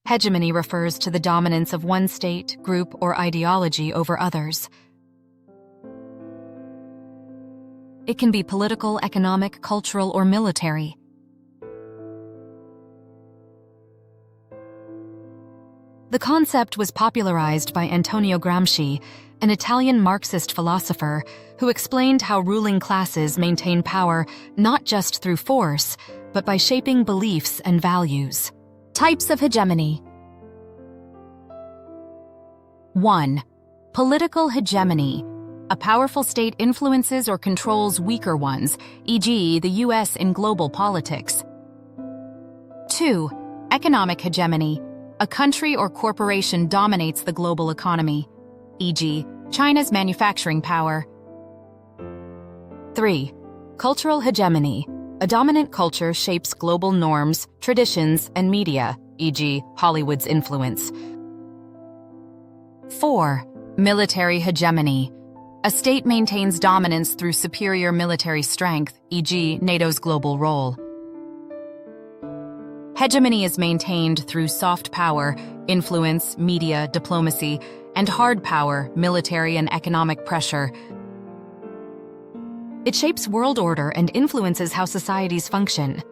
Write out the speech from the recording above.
Hegemony refers to the dominance of one state, group, or ideology over others. It can be political, economic, cultural, or military. The concept was popularized by Antonio Gramsci, an Italian Marxist philosopher who explained how ruling classes maintain power not just through force, but by shaping beliefs and values. Types of hegemony. 1. Political hegemony. A powerful state influences or controls weaker ones, e.g., the U.S. in global politics. 2. Economic hegemony. A country or corporation dominates the global economy, e.g., China's manufacturing power. 3. Cultural hegemony. A dominant culture shapes global norms, traditions, and media, e.g., Hollywood's influence. 4. Military hegemony. A state maintains dominance through superior military strength, e.g., NATO's global role. Hegemony is maintained through soft power, influence, media, diplomacy, and hard power, military and economic pressure. It shapes world order and influences how societies function.